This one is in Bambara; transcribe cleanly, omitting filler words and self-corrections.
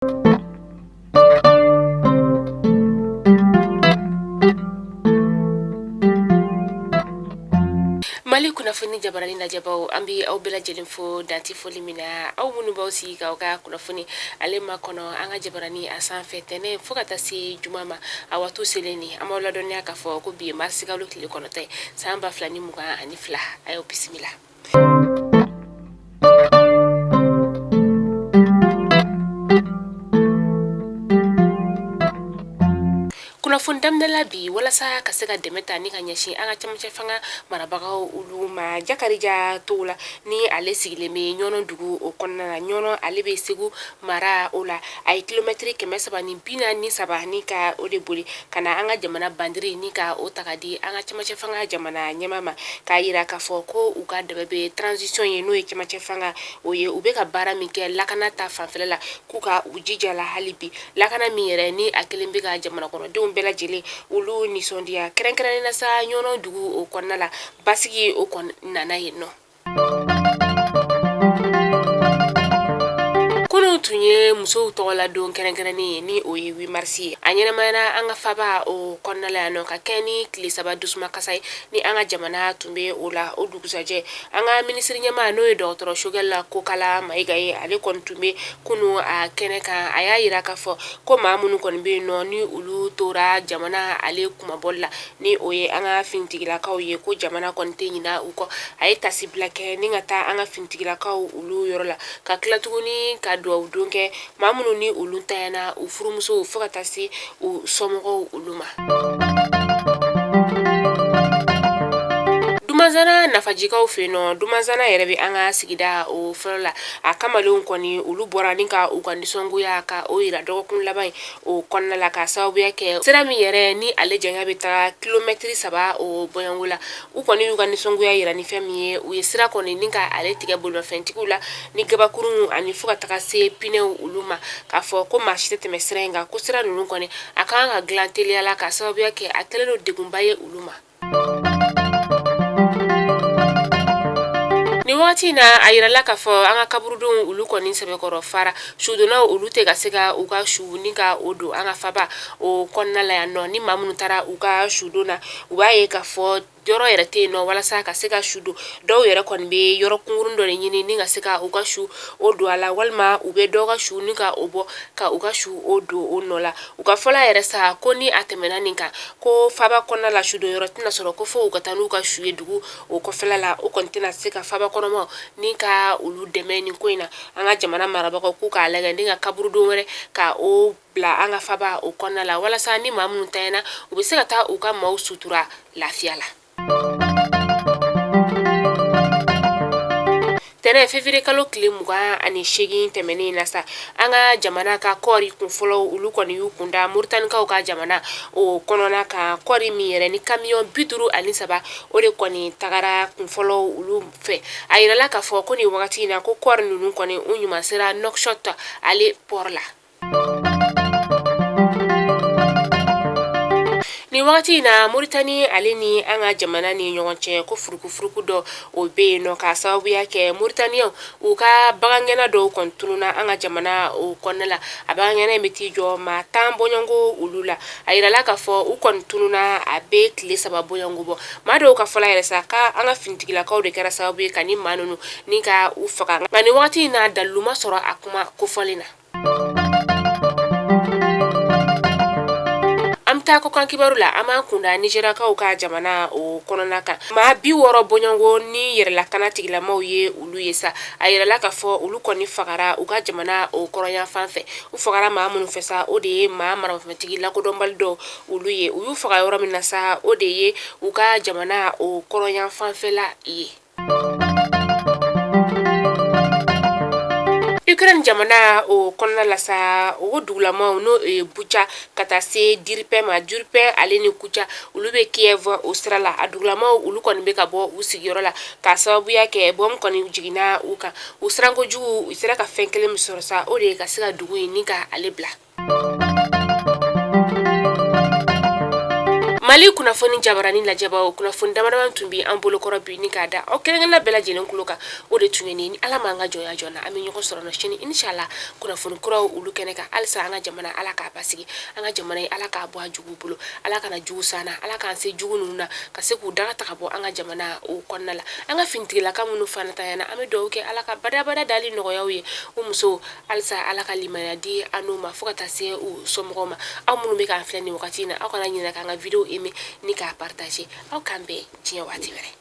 Mali kunnafoni jabarani lajɛbaw an bi aw bɛɛ lajɛlen fo danti foli min na aw minnu b'aw sigi k'aw ka kunnafoni ale ma kɔnɔ an ka jabarani a sanfɛ tɛnɛ fo ka taa se juma ma a waati selen ni an b'aw ladɔnniya k'a fɔ ko bi ye marisi kalo tile kɔnɔntɔn ye san 2022 a y'o bisimila. Kunnafoni daminɛla bi walasa ka se ka dɛmɛ ta ni ka ɲɛsin an ka cɛmancɛ fanga marabagaw olu ma Jakarija t'o la ni ale sigilen bɛ Ɲɔnɔ dugu o kɔnɔna la. Ɲɔnɔ ale bɛ Segu mara o la a ye kilomɛtiri 343 ni ka o de boli ka na an ka jamana bandiri ni ka o ta ka di an ka cɛmancɛ fanga jamana ɲɛma ma k'a yira k'a fɔ ko u ka dɛmɛ bɛ transition ye n'o ye cɛmancɛ fanga o ye u bɛ ka baara min kɛ lakana ta fanfɛla la k'u ka u jija la hali bi lakana min yɛrɛ ni a kelen bɛ ka jamana kɔnɔdenw bɛɛ lajɛlen olu nisɔndiya kɛrɛnkɛrɛnnen na sa Ɲɔnɔ dugu o kɔnɔna la basigi o kɔnɔna nana yen nɔ. Kunu tun ye musow tɔgɔla don kɛrɛnkɛrɛnnen ye ni o ye 8 marisi ye a ɲɛnamayara an ka faba o kɔnɔna la yan nɔ ka kɛ ni tile 3 dusuma kasa ye ni an ka jamana tun bɛ o la o dugusajɛ an ka minisiri ɲɛma n'o ye dɔgɔtɔrɔ Sogɛla Kokala Mayiga ye ale kɔni tun bɛ kunu a kɛnɛ kan a y'a yira k'a fɔ ko maa minnu kɔni bɛ yen nɔ ni olu tora jamana ale kumabɔli la ni o ye an ka finitigilakaw ye ko jamana kɔni tɛ ɲina u kɔ a ye tasibila kɛ ni ka taa an ka finitigilakaw olu yɔrɔ la ka tila tuguni ka duwawu don kɛ maa minnu ni olu tayana u furumusow fo ka taa se u somɔgɔw olu ma. Dumazana nafajikaw fɛ yen nɔ Dumazana yɛrɛ bɛ an ka sigida o fɔlɔ la a kamalenw kɔni olu bɔra ni ka u ka nisɔngoya ka o yira dɔgɔkun laban in o kɔnɔna la ka sababuya kɛ sira min yɛrɛ ni ale janya bɛ taa kilomɛtiri 3 o bɔɲɔngo la u kɔni y'u ka nisɔngoya yira ni fɛn min ye u ye sira kɔni ni ka ale tigɛ bolimafɛntigiw la ni gabakurun ani fo ka taga se pinɛw olu ma k'a fɔ ko maa si tɛ tɛmɛ sira in kan ko sira ninnu kɔni a kan ka dilan teliya la ka sababuya kɛ a kɛlen don degunba ye olu ma. Ni waati na a yirala k'a fɔ an ka kaburudenw olu kɔni sɛbɛkɔrɔ fara sudonnaw olu tɛ ka se ka u ka su ni ka o don an ka faba o kɔnɔna la yan nɔ ni maa minnu taara u ka sudon na u b'a ye k'a fɔ yɔrɔ yɛrɛ tɛ yen nɔ walasa ka se ka su don dɔw yɛrɛ kɔni bɛ yɔrɔ kunkurun dɔ de ɲini ni ka se ka u ka su o don a la walima u bɛ dɔw ka su ni ka o bɔ ka u ka su o don o nɔ la u ka fɔla yɛrɛ sa ko ni a tɛmɛna nin kan ko faba kɔnɔna la su don yɔrɔ tɛna sɔrɔ ko fo u ka taa n'u ka su ye dugu o kɔfɛla la o kɔni tɛna se ka faba kɔnɔmaw ni ka olu dɛmɛ nin ko in na an ka jamana marabagaw k'u k'a lajɛ ni ka kaburudon wɛrɛ ka o bila an ka faba o kɔnɔna la walasa ni maa minnu tayana u bɛ se ka taa u ka maaw sutura lafiya la. Tɛnɛ février kalo tile 28 tɛmɛnen na sa an ka jamana ka kɔɔri kunfɔlɔ olu kɔni y'u kunda Moritanikaw ka jamana o kɔnɔna kan kɔɔri min yɛrɛ ni camion 53 o de kɔni tagara kunfɔlɔ olu fɛ a yirala k'a fɔ ko ni wagati in na ko kɔɔri ninnu kɔni u ɲuman sera Nouakchott ale port la. Ni wagati in na Moritani ale ni an ka jamana ni ɲɔgɔn cɛ ko furukufuruku dɔ o bɛ yen nɔ ka sababuya kɛ Moritaniyaw u ka bagangɛnna dɔw kɔni tununa an ka jamana o kɔnɔna la a bagangɛnna in bɛ t'i jɔ maa 10 bɔɲɔngo olu la a yirala k'a fɔ u kɔni tununa a bɛ tile 3 bɔɲɔngo bɔ maa dɔw ka fɔla yɛrɛ sa ka an ka finitigilakaw de kɛra sababu ye ka ni maa ninnu ni ka u faga nka ni wagati in na dalilu ma sɔrɔ a kuma kofɔlen na. Amta ko kan kibaru la ama kunda Nigerakaw ka jamana o kɔnɔna kan maa 60 bɔɲɔngo ni yɛrɛla kana tigilamaw ye olu ye sa a yɛrɛla k'a fɔ olu kɔni fagara u ka jamana o kɔrɔnya fan fɛ u fagara maa minnu fɛ sa o de ye maa marafɛntigi lakodɔnbali dɔw olu ye u y'u faga yɔrɔ min na sa o de ye u ka jamana o kɔrɔnya fanfɛla ye. Ukraine jamana o kɔnɔna la sa o dugulamaw no Bucha ka taa se Diripɛ ma Diripɛ ale ni Kucha olu bɛ Kiev o sira la a dugulamaw olu kɔni bɛ ka bɔ u sigiyɔrɔ la ka sababuya kɛ bom kɔni jiginna u kan u sirankojugu u sera ka fɛn kelen min sɔrɔ sa o de ye ka se ka dugu in ni ka ale bila. Mali kunnafoni jabarani lajɛbaw kunnafoni damadama tun bi an bolokɔrɔ bi ni k'a da aw kɛrɛnkɛrɛnna bɛɛ lajɛlen kulo kan o de tun ye ni ala m'an ka jɔnya jɔna an bɛ ɲɔgɔn sɔrɔ nɔ sini inshallah kunnafoni kuraw olu kɛnɛ kan halisa an ka jamana ala k'a basigi an ka jamana ala k'a bɔ a jugu bolo ala kana jugu sanna ala k'an se jugu ninnu na ka se k'u daga ta ka bɔ an ka jamana o kɔnɔna la an ka finitigilaka minnu fana tayana an bɛ dugawu kɛ ala ka badabada dali nɔgɔyaw ye o muso halisa ala ka limaniya di an n'u ma fo ka taa se u somɔgɔw ma aw minnu bɛ k'an filɛ nin wagati in na aw kana ɲinɛ k'an ka video aimer ni k'a partager aw k'an bɛn diɲɛ waati wɛrɛ